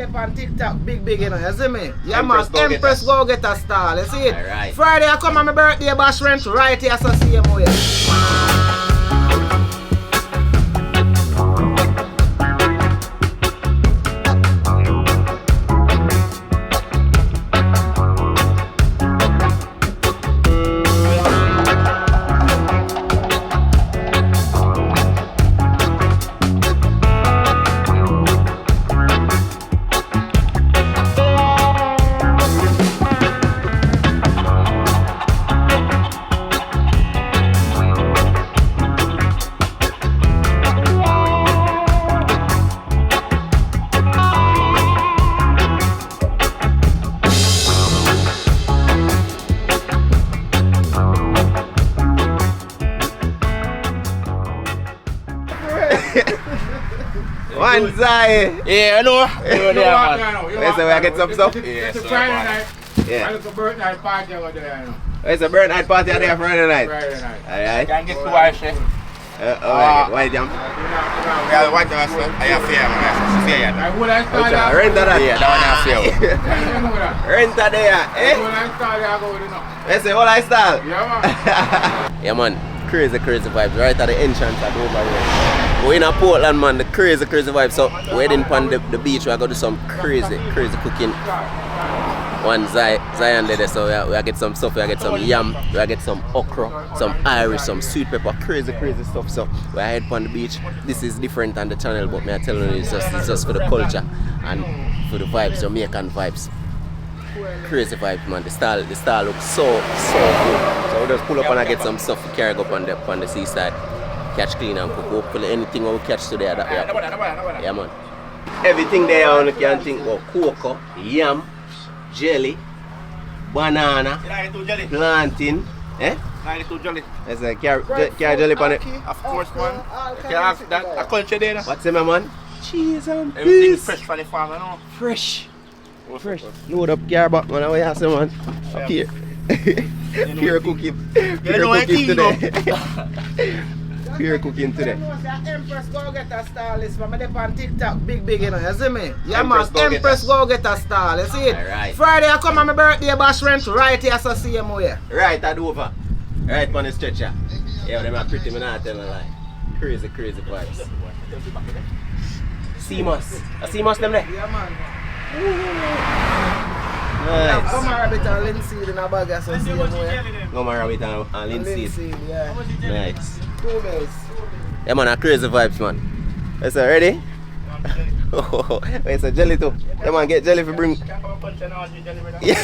On TikTok, big, you know, you see me? Yeah, Empress go get a stall, you see it? Right. Friday I come on my birthday bash rent right here, so see you more. One Zai. Yeah, I know. Let's say we get some stuff. It's a Friday night. Yeah. It's a birthday party over there, you know. It's a birthday party there Friday night. Friday night. Alright. Can't get too high, chef. Why jam? Yeah, what else? I have fear, man. I would have started. Rent that. Yeah, that one I feel. Rent that there, eh? When I started, I go with it. Let's say all I style. Yeah, man. Yeah, man. Crazy vibes right at the entrance at over here. We're in a Portland, man. The crazy vibes. So we're heading on the beach. We're going to do some crazy cooking. One Zion there, so we get some stuff. We get some yam. We get some okra, some Irish, some sweet pepper. Crazy stuff. So we're heading on the beach. This is different on the channel, but me I tell you, it's just for the culture and for the vibes, Jamaican vibes. Crazy vibes, man. The style looks so good. So we just pull up and I get some stuff to carry up on the seaside. Catch clean and cook. Hopefully anything we catch today that we have. Yeah, man. Everything there you can think about: cocoa, yam, jelly, banana, plantain. Eh? There's a carrot jelly on it. Of course, man. You have that a culture there. What's it, man? Cheese and Everything peas. fresh from the farm, you know. Fresh. Load up car back, man. How you say, man? Up here. Pure cooking. Pure cooking today. Pure cooking today. Empress go get a stall, this man. I'm on TikTok, big, you know, you see me? Yeah, Empress man, Empress go get a stall, you see it? Alright. Friday I come on my birthday bash rent right here, so see you more. Right at over. Right on the stretcher. Yeah, them are pretty, man. I tell you like. Crazy vibes. Sea moss them there? Yeah, man. Nice. Come on, rabbit and linseed in a bag, so see you more. Go my rabbit and linseed. Yeah. Nice. 2 days. Yeah, man, crazy vibes, man. Is that ready? Oh, it's a jelly too. Yeah, man, get jelly for bring. Yeah.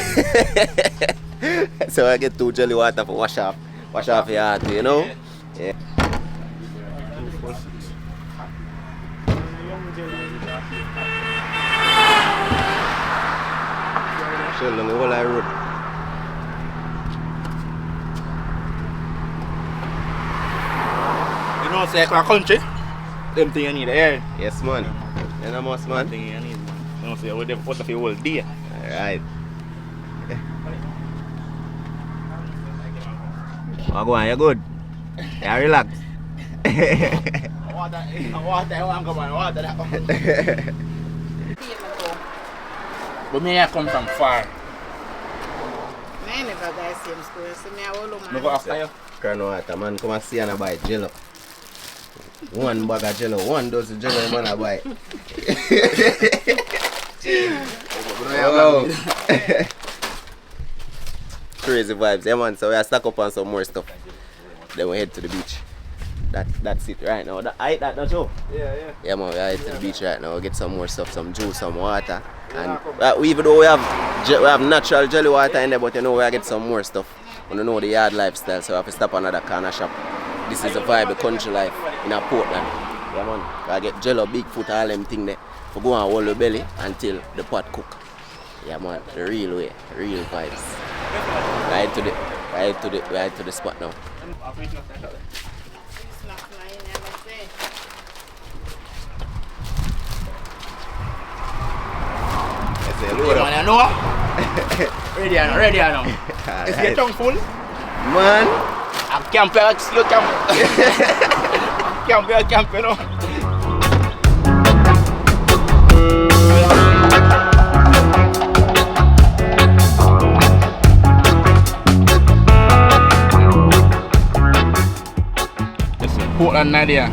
So I get 2 jelly water for wash off your heart, you know? Yeah. Show along the whole road. You know, say like a country. Them thing you need, eh? Yes, man. You know, most man. Thing you need, man. You know, say what the what of your whole day. Alright. Oh, go on, you're good. Yeah, relax. Water, water that one. But me I come from far. I never got same school, so me I will Me go after you. Crown water, man. Come and see and buy jello. 1 bag of jello, 1 dozen jello, man, I buy. Oh. Crazy vibes, yeah, man. So we are stuck up on some more stuff. Then we head to the beach. That's it right now. I that not Joe? Yeah. Yeah, man, we are headed to the beach right now. We get some more stuff, some juice, some water. And even though we have natural jelly water in there, but you know we get some more stuff. We don't know the yard lifestyle, so we have to stop another corner shop. This is a vibe, the country life in a Portland. Yeah, man. I get jello, Bigfoot, all them thing there. We go and hold the belly until the pot cook. Yeah, man, the real way, real vibes. We head to the spot now. Man, you know? Ready now. Is your tongue full? Man, I'm camping, you camp, you know. idea.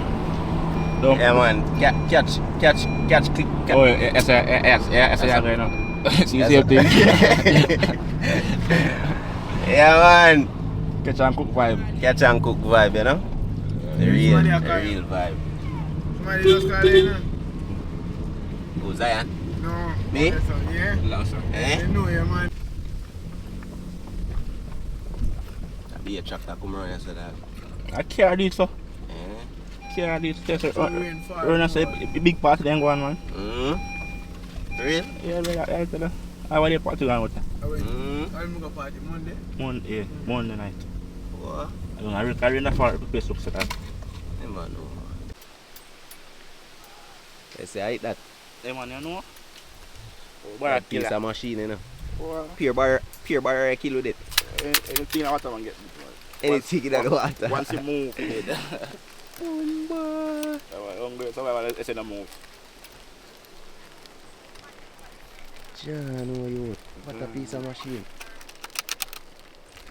Don't. Yeah, man. Catch, click. Oh, yes, you know. See, same thing. Yeah, man. Catch and cook vibe. Catch and cook vibe, you know? The real vibe. Somebody just called in, Who's Zion? No. Me? That's all, yeah? Last one. Eh? You know, yeah, man. That'd be a tractor come around and say that. I care this so. Eh? Care this. Just rain fall. run and say big party then go on, man. Real? Yeah, I tell you. I want to party on with that. I'm going to party Monday. Monday night. What? I don't know. I really far place looks like that. Never know. They say I eat that. Hey man, you know? That piece of machine, you know. Wow. Pure bar I kill with it. Anything I want to get. Anything in the water. Once you move, you get. Hungry, so I say no move. John, oh, you. What a piece of machine.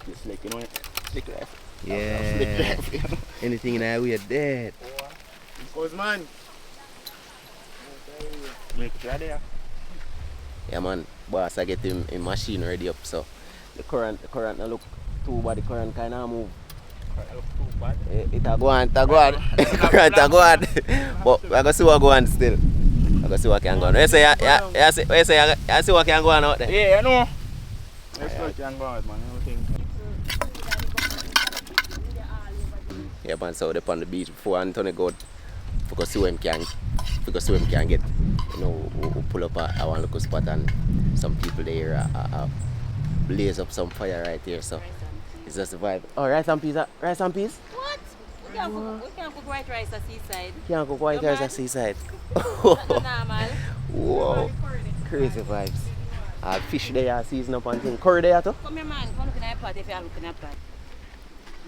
It's like, you know, slick life. Yeah. Slick life, you know. Anything in there, we are dead. Cause man. Make it right there. Yeah, man. Boss, I get him machine ready up, so the current now look too bad. The current kind of move. It a go on. The current a go on. But I go see what go on still. I go see what can go on. You see what can go on out there? Yeah, I know. That's what can go on, man. Yeah, man. So they on the beach before Anthony go because see him can get. You know, we pull up a one local spot and some people there blaze up some fire right here. So it's just a vibe. Oh, rice and peas? What? We can't cook white rice at Seaside. Can't cook white rice at Seaside. That's not normal. Wow. Crazy vibes. Fish there, season up and thing. Curry there too? Come here, man. Come look in that pot if you're looking at that.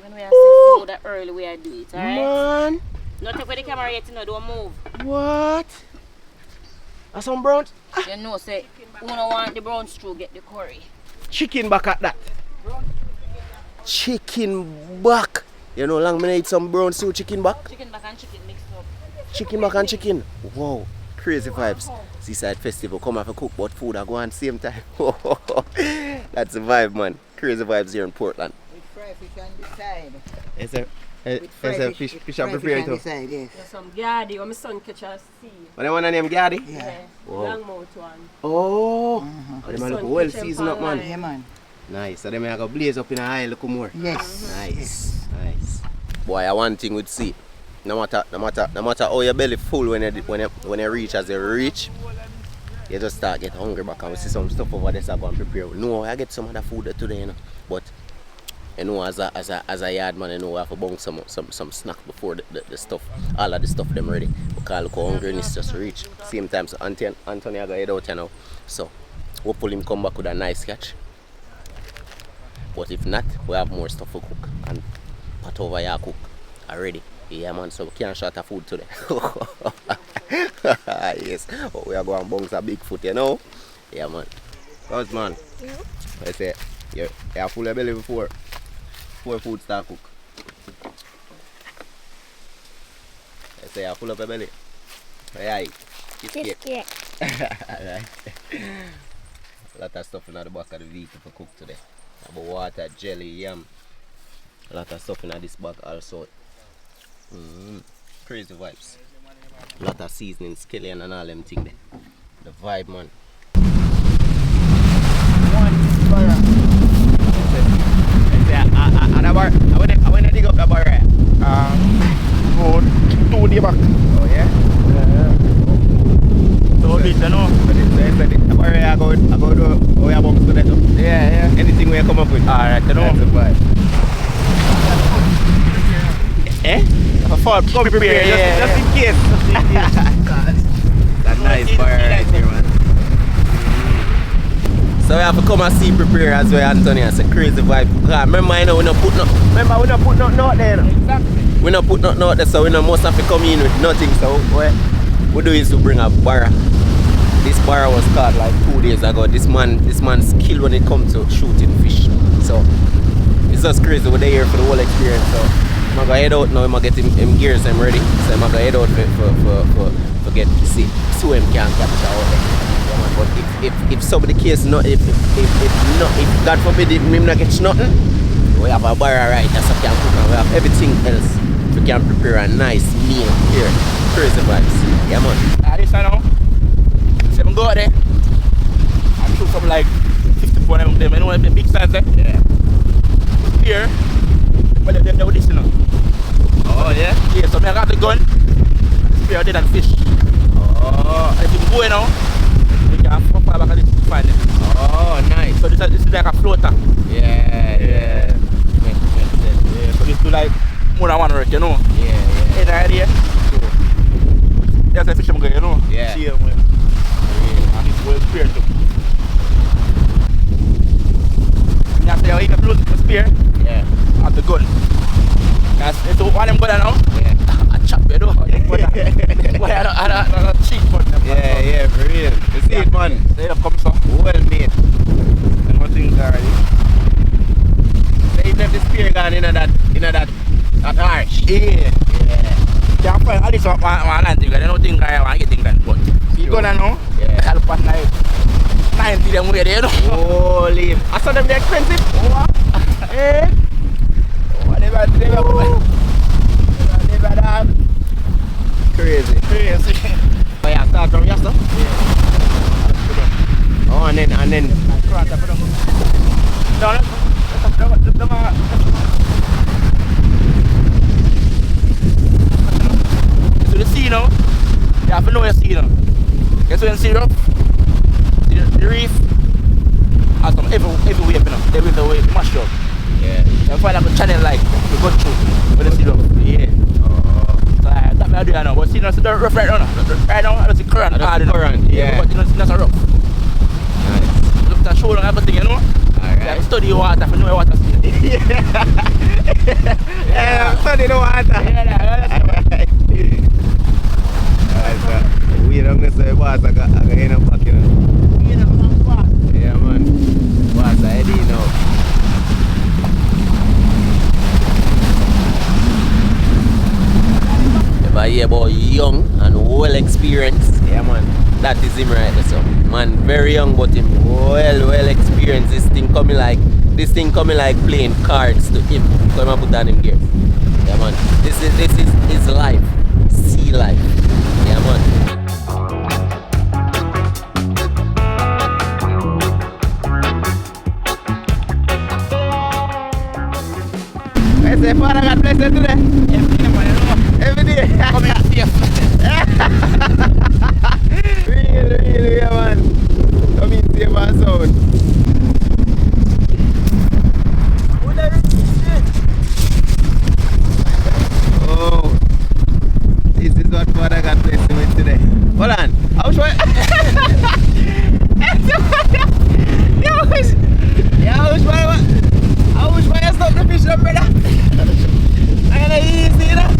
When we are see food that early, we are do it, alright? Man. Not take for the camera yet, you know, don't move. What? Are some brown? You know, say, who don't want the brown stew, get the curry. Chicken back at that. Chicken back. You know, long me eat some brown stew chicken back. Chicken back and chicken mixed up. Chicken back and chicken. Wow. Crazy vibes. Seaside Festival. Come have a cook but food I go on same time. That's the vibe, man. Crazy vibes here in Portland. With fried fish on the side. Is there fish I prepare too? Yes. There's some Gardy, or my son catch a sea. What you want to name Gaddy? Yeah. Wow. Long mouth one. Oh. The They sun look well catch them seasoned up, pan man. Yeah, man. Nice. So them I go blaze up in a high look more. Yes. Nice. Boy, I one thing with see. No matter how your belly full when you reach as you reach, you just start get hungry back and we see some stuff over there so I go and prepare. No, I get some other food today, you know. But you know, as a yard man, you know, we have to bung some snack before the stuff, all of the stuff them ready. Because look how hungry it's just reach. Same time, so Anthony I go head out, you know. So hopefully him come back with a nice catch. But if not, we have more stuff to cook and pot over here cook already. Yeah, man, so we can't short of food today. Yes, oh, we are going to bounce a big foot, you know. Yeah, man. How's man? I say, you're full of belly before food start cook. I say, you're full of a belly. Aye, kiss cake. Alright. A lot of stuff in the back of the vehicle to cook today. About water, jelly, yam. A lot of stuff in this bag also. Crazy vibes. A lot of seasoning, scallion and all them things there. The vibe, man. I want to dig up the bar right? Go 2 days back. Oh yeah? So this, you know. The bar right, I go do, oh yeah, box to that. Yeah. Anything we come up with. Alright, you know. That's the vibe. Come prepare, just in case. That's nice bar right there, man. So we have to come and see prepare as well, Anthony. It's a crazy vibe. Remember, you know, we don't put nothing out there. Exactly. We don't put nothing out there, so we don't must have to come in with nothing. So what we do is to bring a bar. This bar was caught like 2 days ago. This man's skilled when it comes to shooting fish. So it's just crazy. We're there for the whole experience. So I'm gonna head out now. I'm gonna get him gears. I'm ready. So I'm gonna head out for get to see so him can capture out there. Yeah, man. But if somebody case not if God forbid him not catch nothing, we have a bar right. That's what we can cook and we have everything else. We can prepare a nice meal here. Crazy vibes. Yeah, man. This I know. So I'm go out there. I'm shoot from like 50 pound of them. You know the big size there? Yeah. Here. But they know this, you know. Oh, yeah? Yeah, so I got the gun. Spear did that fish. Oh. And if you go now, you can fall back and find it. Oh, nice. So this is like a floater. Yeah. Makes sense. Yeah, so this do like more than one work, you know? Yeah. Any idea? There's a fish I'm going, you know? Yeah. See him with. Yeah. And it's well spear too. You have to say, you can lose the spear. Yeah. At the gun. It's one of them gun now. Yeah. I chop you though. Why I don't cheat for them. Yeah, for real. You see it, man. They have come so. Well made. And one thing already. So even if the spear gone in that arch. Yeah. Can't find at least one land thing. I don't think I want to get things done. But you gonna know? Yeah. Help us like 90 them way there, you know? Holy. I saw them, they're expensive. Eh? Never done. Crazy. Oh yeah, start from here, sir? Yeah. Oh, and then. So the sea now, you have to know your sea now. Guess when you see rough, the reef has some every wave, you know. They wave the wave, mash up. Yeah. You find like a channel like you go through when you see rough. Yeah. So that's what I do now. But see, it's rough right now. Right now, I don't see current. Yeah. But you know, it's not rough. Nice. Look at the shoulder and everything, you know. Alright. You study water, you know your water state. Yeah, study the water. We don't necessarily water, I got end up back, you know. Yeah, man. Water, I do know. If I hear about young and well experienced, yeah, man. That is him right there, so man, very young, but him well experienced. This thing coming like playing cards to him. Come and put on him gear. Yeah, man. This is his life, sea life. Yeah, man. I say, Father, God bless you today. Every day. Come here, safe. Really, yeah, man. Come in safe and sound. Oh, this is what Father God bless you with today. Hold on. How much you stop the fish, brother? I'm gonna easy, you know?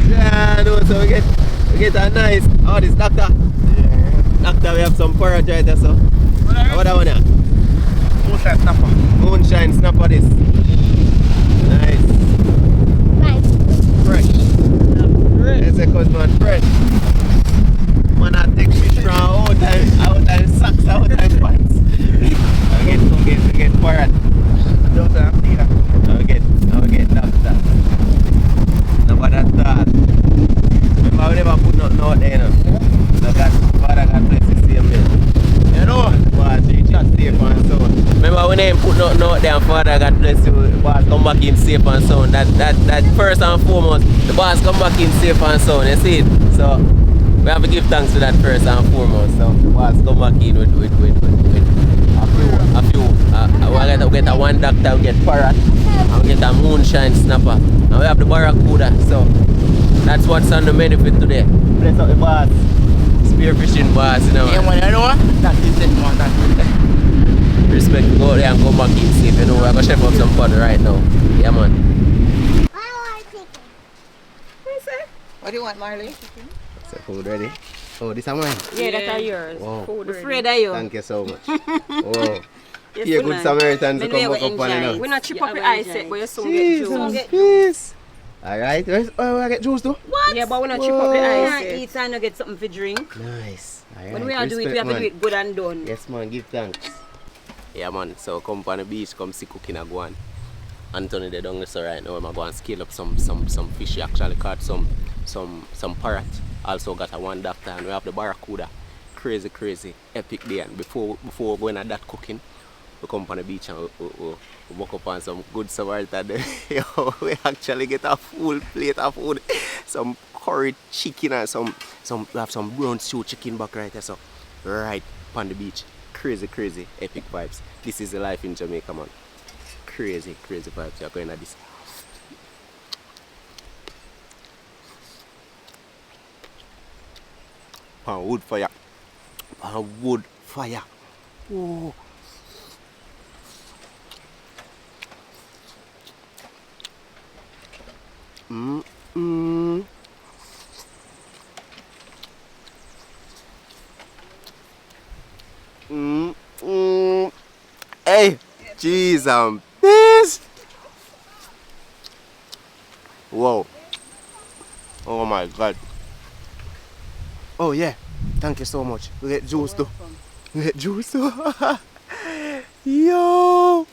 Yeah, no, so we get a nice, this doctor. Yeah. Doctor, we have some porridge right there, so. What that one here? Moonshine snapper. Moonshine snapper this. Nice. Fresh. That's a cause man, fresh. Man, I take fish from out time socks, out time pants. I get porridge. Don't say I'm here. I get doctor. Nobody thought. Remember we never put nothing out there, you know. So Father God bless you, same man. You know, boss, reach out safe and sound. Remember when they put nothing out there and Father God bless you, boss come back in safe and sound. That first and foremost, the boss come back in safe and sound, you see it? So we have to give thanks to that first and foremost. So the boss come back in with a few. We get a one doctor, we get parrot, and we get a moonshine snapper, and we have the barracuda. So that's what's on the menu for today. Bless up the boss. Spearfishing boss, you know. Yeah, man, you know? That is it, man. That is it. Respect to go there and come back in safe. You know, we're gonna chef up some fun right now. Yeah, man. What do you want, Marley? Is the food ready? Oh, this is mine. Yeah, that's yours. Wow. Food ready. Afraid of you. Thank you so much. Oh, Yes, Yeah, we good know. Samaritans to Me know come back you up on enjoy it. We not chip Yeah, up I your will eyes enjoy yet, but you soon get Jesus, juice. yes. Alright, oh, I get juice too? Yeah, but we not chip up the You eyes can't yet. eat and you get something to drink. Nice. Alright, When we are doing it, we have to do it good and done. Yes, man, give thanks. Yeah, man, so come on the beach, come see cooking and go on. Anthony, they don't so right now. I'm going to scale up some fish. He actually caught some parrot. Also got a one doctor, and we have the barracuda. Crazy, epic day. And before we go into that cooking, we come on the beach and we walk up on some good Samaritan there. We actually get a full plate of food. Some curry chicken and we have some brown stew chicken back right there. So right on the beach. Crazy, epic vibes. This is the life in Jamaica, man. Crazy vibes. You're going at this. Pan wood fire. Oh. Hey, jeez, I'm pissed. Whoa. Oh my God. Oh yeah. Thank you so much. We get juice too. We get juice too. Yo.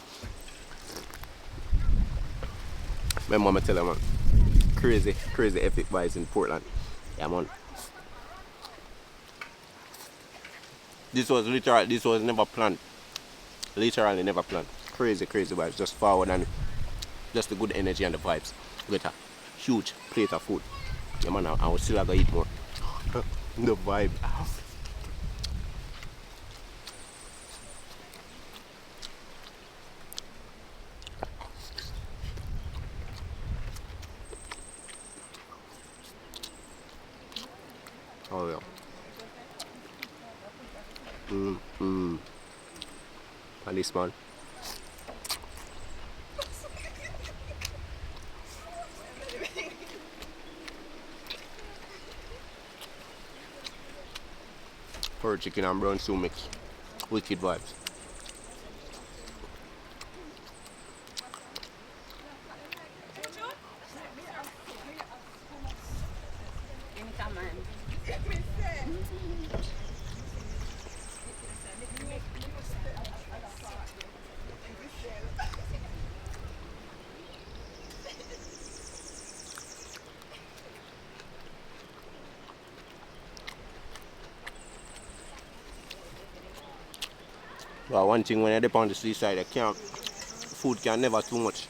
My mama tell her, man. Crazy epic vibes in Portland. Yeah, man. This was never planned. Literally never planned. Crazy vibes. Just forward and just the good energy and the vibes. Get a huge plate of food. Yeah, man, I will still have to eat more. The vibe. Oh yeah. And this man. Curry chicken and brown stew mix. Wicked vibes. Well, one thing when you're up on the seaside, food can never too much.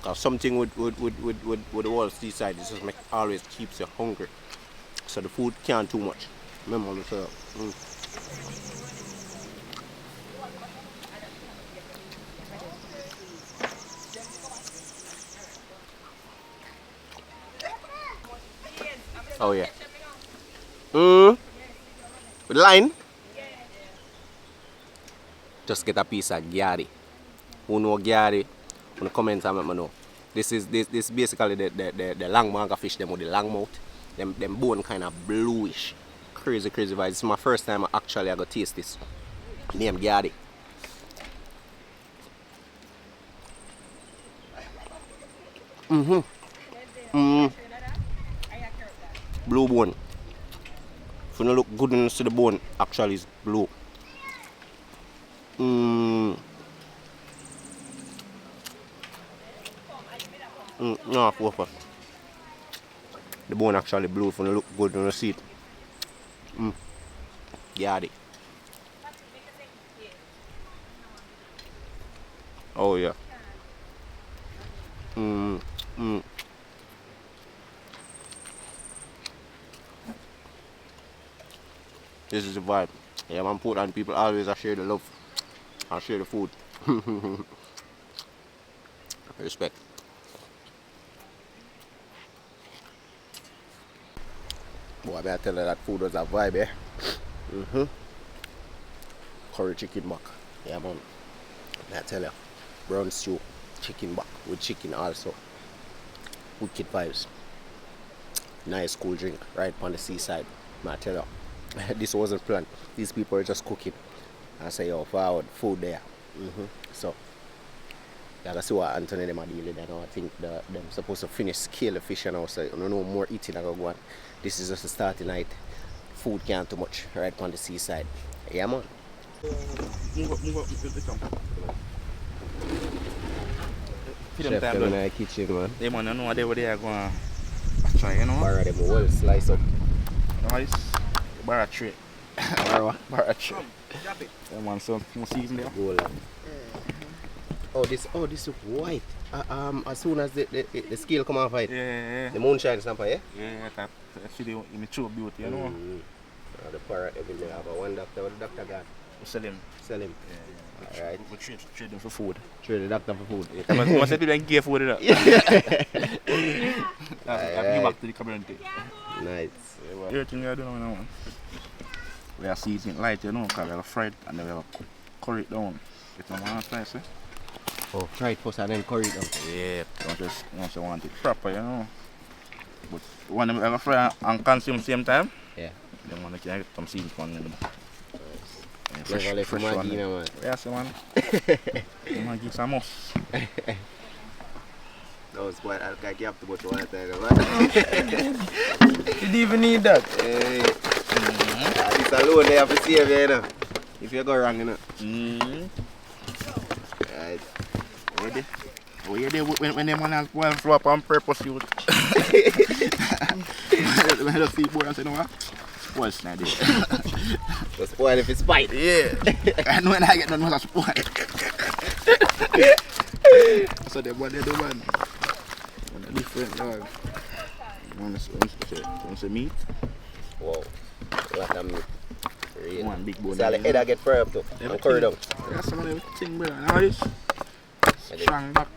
Cause something with the whole seaside is just always keeps you hungry. So the food can't too much. Remember what I said. Oh yeah. With line. Just get a piece of gyari. Who know gyari? On the comments and let me know. This is basically the long manga fish them with the long mouth. Them bone kind of bluish. Crazy vibes. This is my first time I got taste this. Name gyari. Blue bone. If you don't look good and see the bone, actually it's blue. No, focus. The bone actually blue if you don't look good when you see it. Got it. Oh yeah. This is the vibe. Yeah, man, Portland people always share the love and share the food. Respect. Boy, I better tell her that food was a vibe, eh? Curry chicken back. Yeah, man. I tell you. Brown stew, chicken back with chicken also. Wicked vibes. Nice cool drink right on the seaside. I tell you. This wasn't planned. These people are just cooking. and say, yo, forward, food there. So, you gotta see what Anthony them are dealing with. I think they're supposed to finish scale the fish now, so you don't know more eating that go on. This is just the starting night. Food can't too much right on the seaside. Yeah, man. Move up, Chef them in the kitchen, man. They man, you know what they are going to try, you know? Barra them well slice up. Nice. Barra tray. Barra tray. Yeah, man, some season there. Oh, this look white. As soon as the scale come off, right? Yeah. The moonshine stamper, yeah? Yeah, that video immature beauty, you know? The parrot every day have a one doctor. What the doctor got? We sell him. Yeah. Alright. We trade them for food. Trade the doctor for food. Yeah. Must people and give food it up. Alright. Give back to the community. Nice. Everything we are doing now, man. We are seasoning light, you know, because we have fried and then we have curry it down. Get some one slice, eh? Oh, fried first and then curry it down. Yeah, once you want it proper, you know. But when we have a fry and consume same time, yeah. Then want to get some seasoning on them. Fresh one. Man. Yes, man. Maggi some must. No, it's quite I'll you have to put one time. You didn't even need that. Hey. This alone they have to save you, you know. If you go wrong, you know. Right. When them man will flow up on purpose, you when the feed board and say, no, what? Spoil snide. The spoil if it's spite. Yeah. And when I get done, what's a spoil? So they what they do, man. Different dog. One is meat. Wow. What a meat. Really. One big bone. So the head I get fry up too. And curry down. That's some of everything, bro. Now this. Strong back.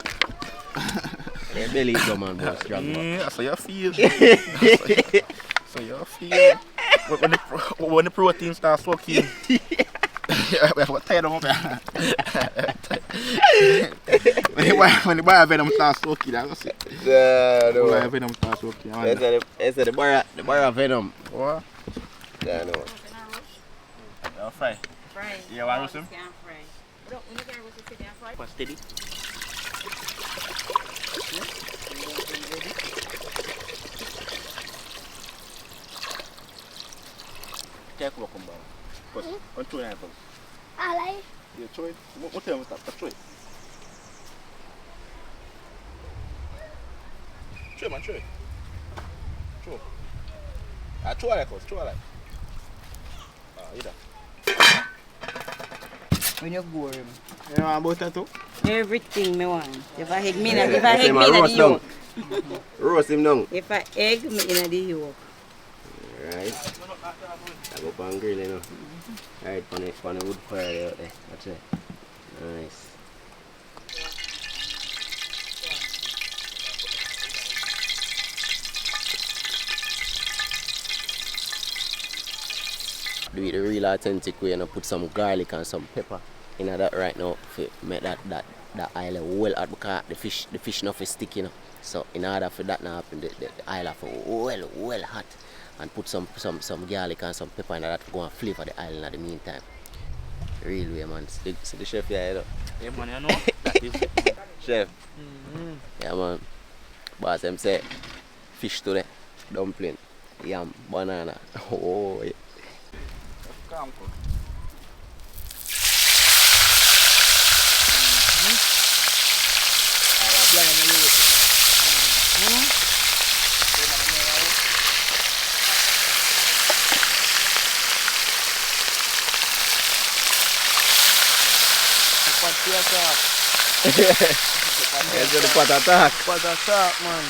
Your belly is dumb man, boy. Strong back. Yeah, that's how you feel. So you feel. When the protein starts working. We have tired of them. When the bar venom starts smoking, that's it. No. The venom starts smoking. It's the bar venom. What? Yeah, no. You're fry. Fry. You want to roast him? Can't fry. When you can roast it, you can fry. But steady. Take a look, man. One, two, nine, Alay. you try. What time is that? Try. Try, man, try. Try. Try like us. Try like. Either. When you go him. You know about that too? Everything me want. If I egg me in If if I egg me in the yolk. Roast him down. If I egg me in the yolk. Right. I go pan grill, you know. Right, on the wood fire out there. Watch it. Nice. Do it the real authentic way and put some garlic and some pepper in that right now to make that island well hot because the fish not for sticky, you know. So in order for that to happen, the island for well hot. And put some garlic and some pepper in that to go and flavor the island at the meantime. Real way, man. See the chef here, you know? Yeah, man, you know? That is it. Chef. Yeah, man. Boss, them say fish today, dumpling, yam, banana. Oh, yeah. Calm, It's the pot attack. Pot attack, man.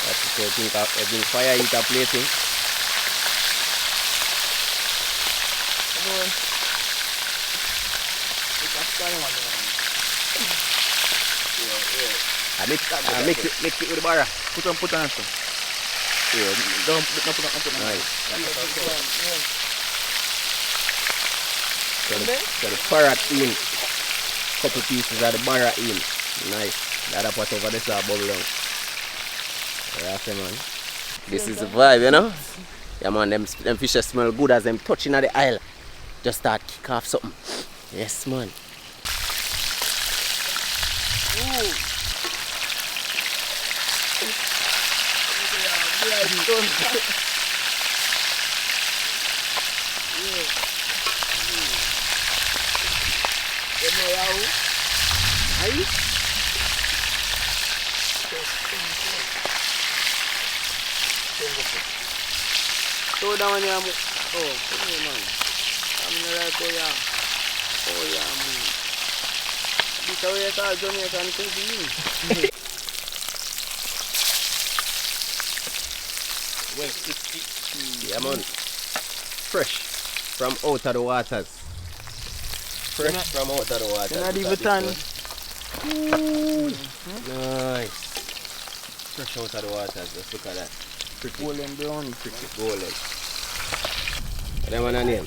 That's the thing of fire eater plating. I mix it with the barra. Put on some. Yeah, don't put on. Nice. So the parrot in, couple pieces of the barra in. Nice. The other part over there is bubble down. Yeah, okay, man. This is the vibe, you know? Yeah, man, them fishes smell good as them touching at the aisle. Just start kick off something. Yes, man. So down here, oh, come here, man. I'm like, oh yeah, man. This is how you call Jamaican cuisine. Well, it's Yeah, man. Fresh from out of the waters. Fresh from out of the waters. You're not Look even at tan. this one. Nice. Fresh out of the waters. Let's look at that. Pretty Golden brown. pretty golden. What that one name?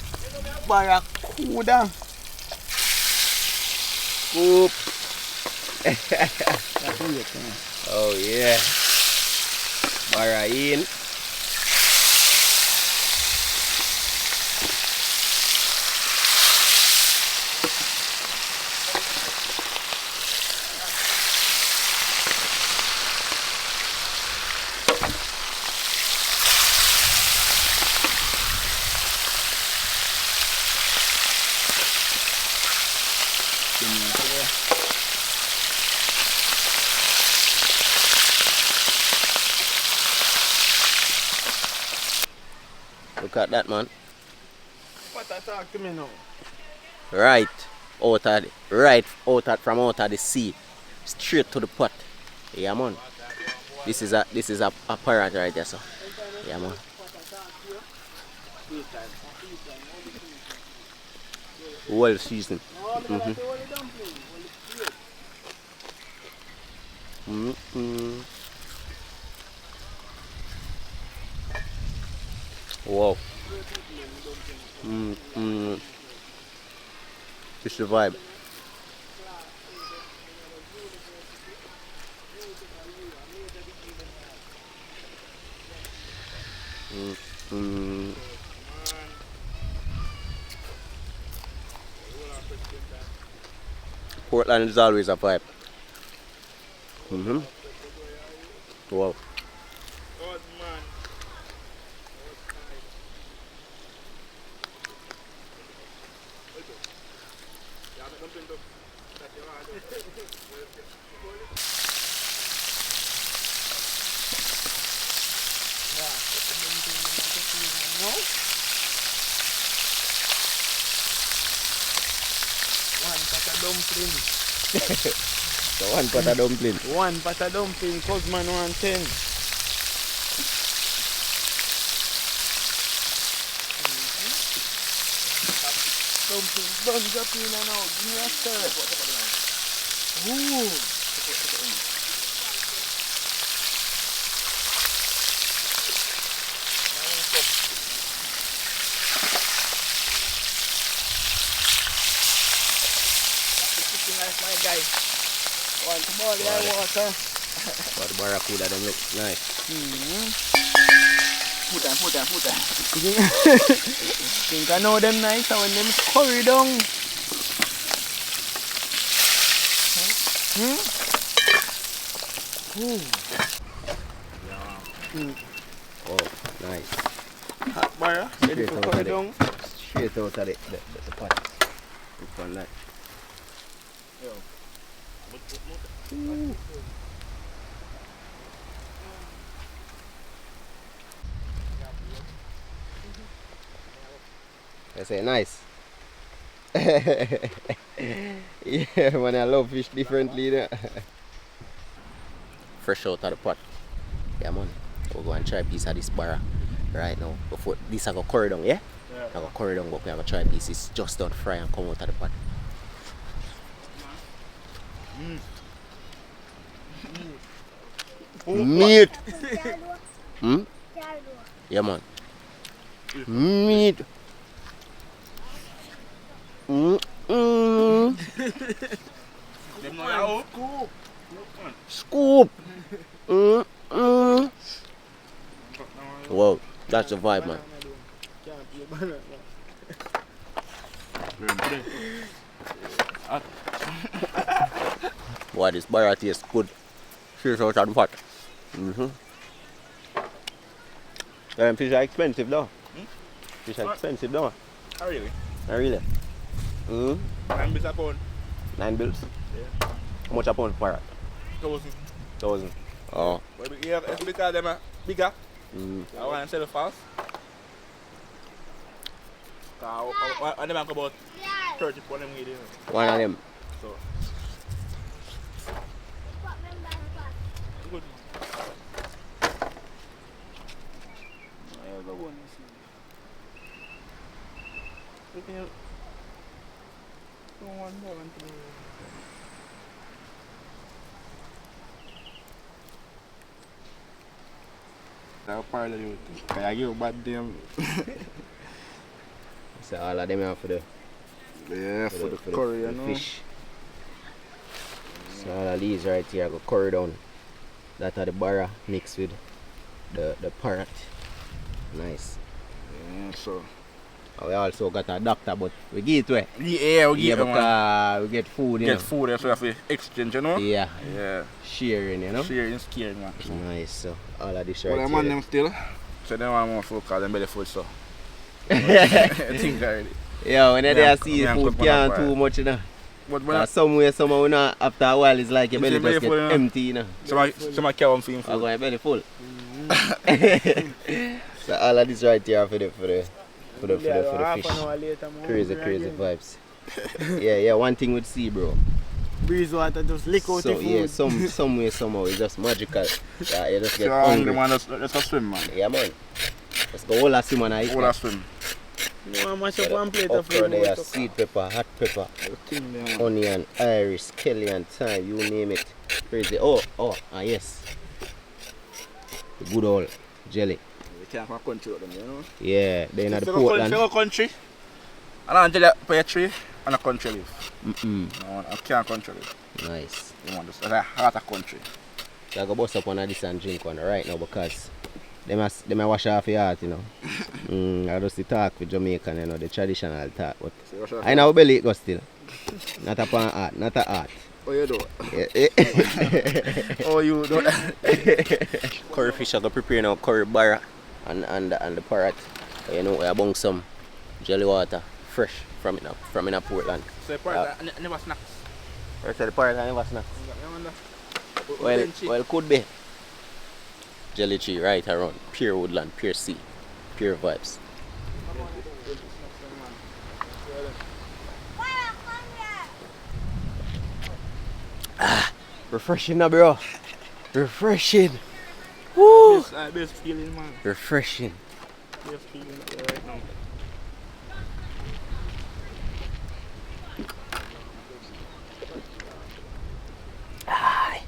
Barracuda. Scoop. That's it, man. Oh yeah. Barain. Look at that, man. What I talk to me now? Right out from out of the sea, straight to the pot. Yeah, man. This is a parrot right there, so. Yeah, man. Well seasoned. Wow. This is the vibe. Portland is always a vibe. Wow. One pot of dumpling. The one pot of dumpling. One pot of dumpling, Cosman 110. Dumpling, buns up in and out. Give me a stir. Ooh. That's my guy. Want to boil that water. But the barracuda them look nice. Put that. Think I know them nice when them curry down. Oh, nice. Hot barra, ready for curry down. Straight out of the pot. Look on that. I say nice. Yeah, man, I love fish differently. You know? Fresh out of the pot. Yeah, man. We'll go and try a piece of this barra right now. Before this I go curry down, yeah? I go curry down, but we have to try a piece. It's just done fry and come out of the pot. Meat. Yeah, man. Meat. Scoop. Wow, that's the vibe, man. Can't play banana. Boy, this barra tastes good. 6 out of the pot. Fish are expensive though. Fish are expensive though. Oh, really? Not really. 9 bits a pound. 9 bills. Yeah. How much a pound for parrot? 1,000. 1,000. Oh. But it's because them are bigger. I want to sell it fast. And them have about 30 pounds them weigh. One of them. So. Good. I go one this year. Don't want more than two. I'll parallel you. I give a bad damn. So all of them are for the For the curry, you know. fish. So all of these right here go curry down. That are the barra mixed with the parrot. Nice. Yeah, so. We also got a doctor, but we give it away. Yeah, we give it because we get food, you know. Get food, so we have to exchange, you know. Yeah. Yeah. Sharing, you know. Sharing is caring, man. Nice. So all of this But right I'm here. on them still. So they want more food because them belly full, so. I think already. Yeah, when they see I'm food cook can't one too much, you know. But when Somewhere, you know, after a while, it's like your It's belly your just belly get full, you know. empty, you know. some carry on feeding I food. got your belly full. So all of this right here for the fish. Crazy vibes. yeah, one thing with sea, bro. Breeze water just lick out the So food. yeah, some way somehow it's just magical. Yeah, you just get So hungry, hungry. man, let's go swim, man. Yeah, man. Let's go all swim and eat. All that swim. You want to mash up one plate of Okra food. there, sweet pepper, hot pepper, Everything there, man. onion, iris, kelly and thyme, you name it. Crazy. Yes. The good old jelly. We can't have a country with them, you know. Yeah, they in If the you go Portland. country, and I'm jelly for a tree and a country live. Mm-mm. No, I can't country live. Nice. You want this? It's a heart of country. So I go bust up one of this and drink one right now because they must wash off your heart, you know. I just talk with Jamaican, you know, the traditional talk. But So what's your I know belly it goes still. Not upon art, not a art. Oh, you do? Yeah. Oh, you do? Curry fish I go prepare now, curry barra and the parrot. You know, I bung some jelly water fresh from in Portland. So the part I never snacks. I said the parrot I never snacks. You Well, could be. Jelly tree right around. Pure woodland, pure sea, pure vibes. Refreshing now, bro. Refreshing. Woo. Best feeling, man. Refreshing. Best feeling right now. Aye.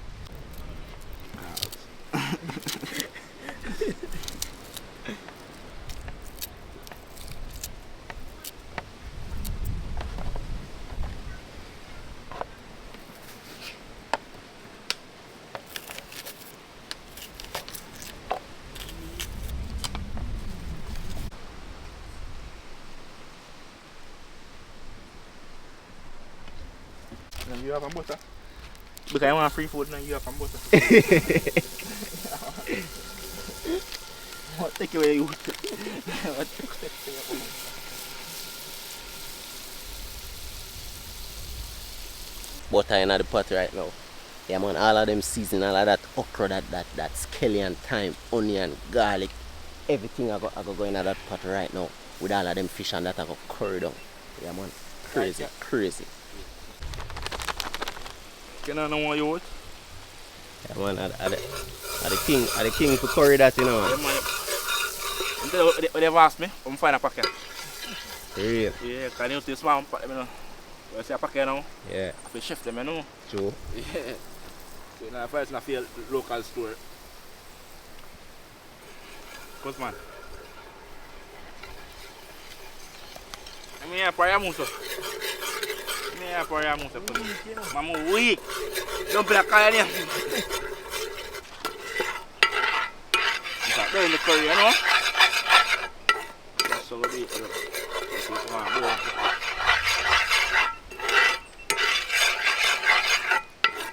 And you have a butter. Because I want free food and you have some butter. What take away you? What take away? Butter in the pot right now. Yeah, man, all of them season, all of that okra, that scallion, thyme, onion, garlic, everything I go in that pot right now with all of them fish and that I go curry down. Yeah, man, crazy, crazy. Can I know what you want? Yeah, man, are the king for curry that, you know. Yeah, man. They've asked me, I'm find a packet. For real. Yeah, can you see small packet, you know? You see a packet now? Yeah. I feel chef them, you know? True. Yeah. So now if it's not feel local store. Cause man. I'm here for your muso. I'm here for your muso. I'm weak. Don't play a car in here. Burn the curry, you know? so we do it. Come on, go.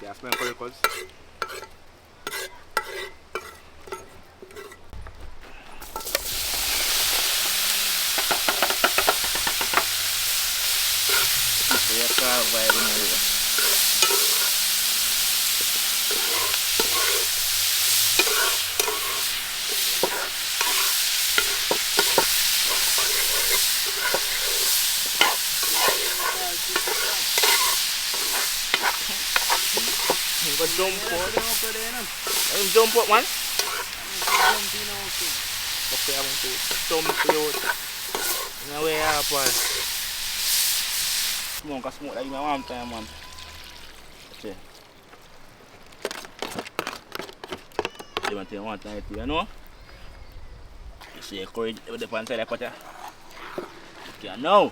Yeah, smell curry cuts. Yeah, car vibe in here. Jump up, man. Okay, I'm going to jump out. Now we are up, man. Smoke like you one time, man. Okay. You want to one time, you know? You see, courage with the pants like that. Okay, now.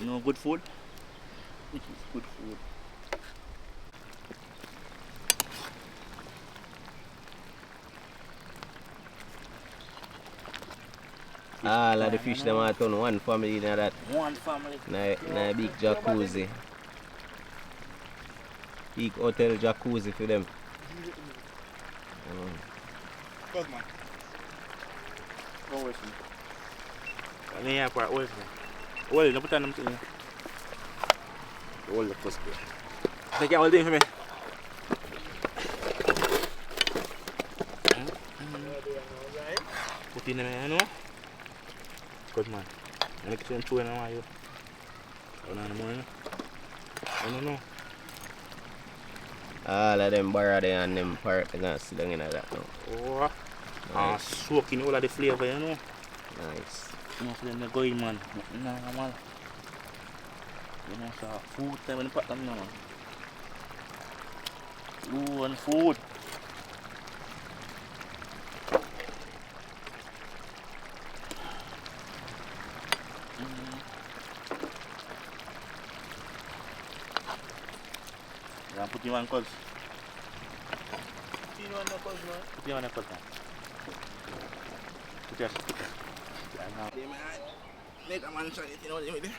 You know good food? Which is good food? All of the fish them are turn one family in that. One family. Na big jacuzzi. Big hotel jacuzzi for them. Good man. Go with me. I'm here for with me. Well, you put on them things. All the first day. Take all things for me. Put in them, you know? Good man. I make some chewing on you. I don't know. I don't know. All of them barra there and them parrot they gonna sit down in that now. Oh, nice. Soaking all of the flavor, you know? Nice. You know, for them to go in, man. No, man. You know, so food time when you put them in, man. Ooh, and food. Yeah, put you on calls. Put you on the calls, man. Put you on the calls, man. Put your... Make a man shot it, you know what I mean?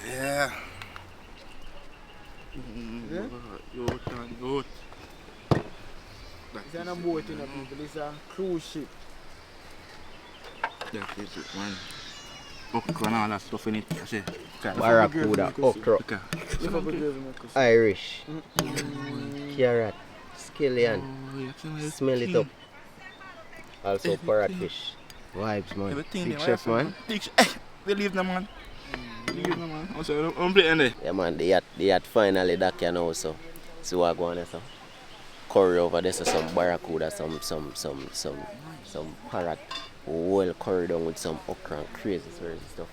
Yeah. Goat and goat. It's not a boat, you know, people. It's a cruise ship. That is it, man. Okra and all that stuff in it. I say. Barracuda, okra, Irish, carrot, scallion, smell it up. Also parrotfish. Vibes, man. Everything Big chef, man. Big chef. They leave them, man. Leave them, man. Also, I'm playing there. Yeah, man, the yacht finally back here now, so. See what going on, so. Curry over there, so some barracuda, some parrot. Well curry down with some okra and crazy stuff.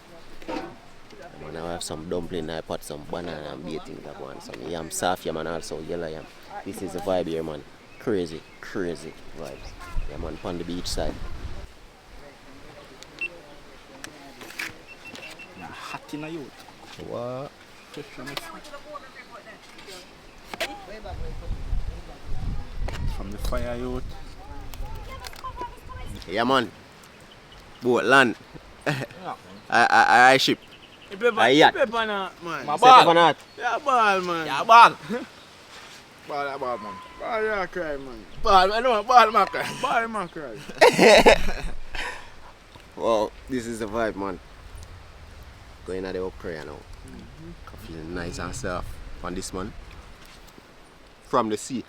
And I have some dumpling, I put some banana and beating that one. Some yam, soft yam and also yellow yam. This is the vibe here, man. Crazy vibes. Yeah, man, on the beach side. Hot in a youth. What? From the fire youth. Yeah, man. Boat land. I ship. I yacht. Man. My ball. Yeah, ball, man. Yeah, ball. Ball, man. Ball, yeah, cry, man. Ball, I know, ball, man. Ball, man, cry. Wow, this is the vibe, man. Going at the okra now. Feeling nice and soft on this, man. From the sea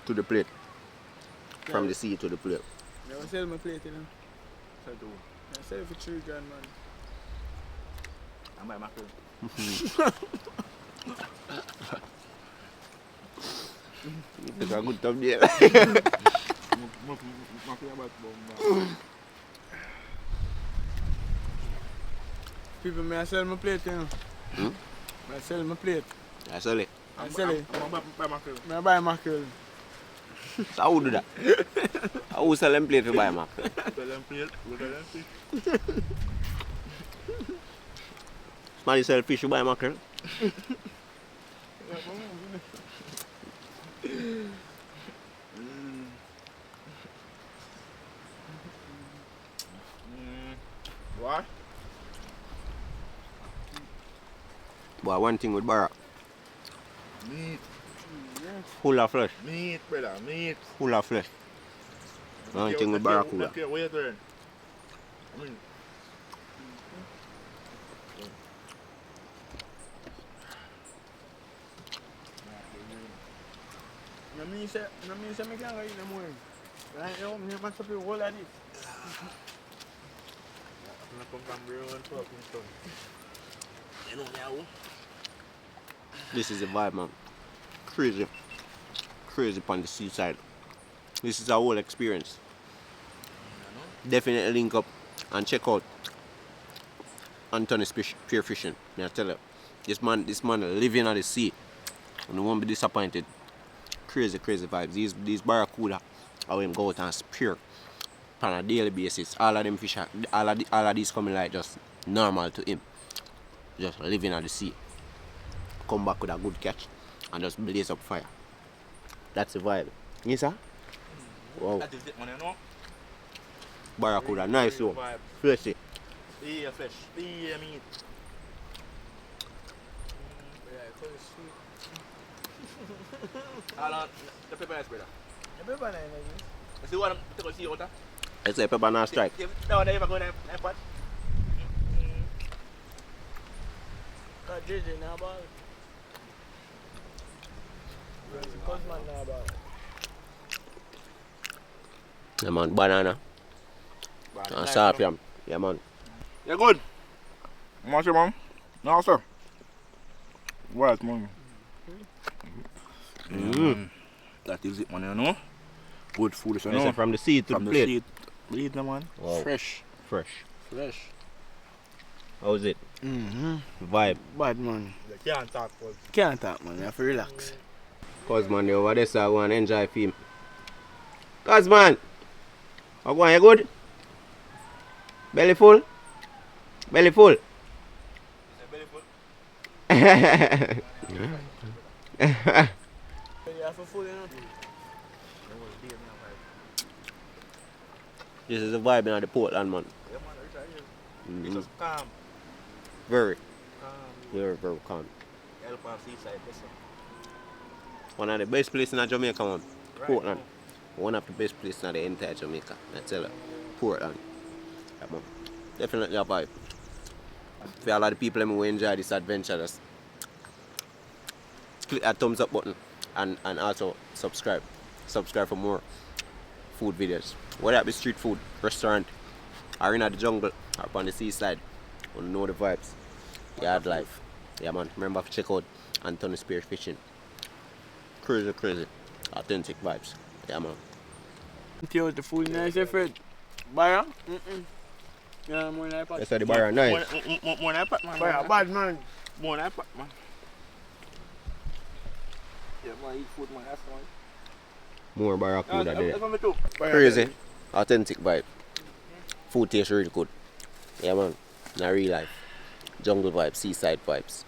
to the plate. From the sea to the plate. You want to sell my plate, you know? I do. I sell it for $3 grand, man. I buy mackerel. It's a good time there. People, may I sell my plate, you know? May I sell my plate? I sell it. I sell it. I'm going to buy mackerel. May I buy mackerel? So how do that? How sell them plate to buy mackerel? Sell them plate, we sell them fish. Somebody sell fish to buy mackerel? But one thing with Barra, Meat. full of flesh. Meat, brother. Meat. Full of flesh. One thing with Barracuda. Okay, wait there. I mean, No mean say me can't go eat no more. Right now, me must up the whole of this. I'm come from real and talk and stuff. You know now. This is the vibe, man. Crazy. Crazy upon the seaside. This is a whole experience. Definitely link up and check out Anthony's spearfishing. May I tell you, this man living on the sea, and you won't be disappointed. Crazy vibes. These barracuda, I will go out and spear on a daily basis. All of them fish, all of these coming like just normal to him. Just living on the sea. Come back with a good catch and just blaze up fire. That's the vibe. Yes, sir? Wow. That is it, man, you know? Barracuda, nice Real one. vibe. Fleshy. Yeah, fish. Yeah, meat. All on the pepper ice, brother. The pepper nine again. You see what I'm taking to see water? I say pepper not strike. No, they never go in that pot. Cause JJ now ball. Cosman now ball. Yeah, man, banana. And soft yam. Yeah, man. You good? What's your mom? No, sir. What, mom? That is it, man, you know? Good food, you I say know? from the sea to From the the plate. seed. Bleed, man. Wow. Fresh. Fresh. Fresh. How's it? Mm-hmm. Vibe. Bad man. You can't talk, boy. Can't talk man, you have to relax. Cosman, they over there, so I want to enjoy film. Cosman! How go on, you good? Belly full? Belly full? You have to fool, you know? This is the vibe in the Portland, man. Yeah, man, it's Mhm. just calm. Very, Calm. very calm. Help on Seaside, listen. One of the best places in Jamaica, man. Right Portland. now. One of the best places in the entire Jamaica. I tell you. Portland. Yeah, man. Definitely a vibe. For a lot of people who enjoy this adventure, just click that thumbs up button and also subscribe. Subscribe for more food videos. Whether it be street food, restaurant, or in the jungle, or up on the seaside. You know the vibes. Yard life. Yeah, man. Remember to check out Anthony's spearfishing. Crazy. Authentic vibes. Yeah, man. Until the food nice, Fred. Barra? Yeah, more like pot. That's how the bar are nice. More than pot, man. Barra, bad man. More than pot, man. Yeah, man, eat food, man. That's the one. More barracuda there. That's what me too. Crazy. Authentic vibe. Food tastes really good. Yeah, man. In a real life. Jungle vibes, seaside vibes.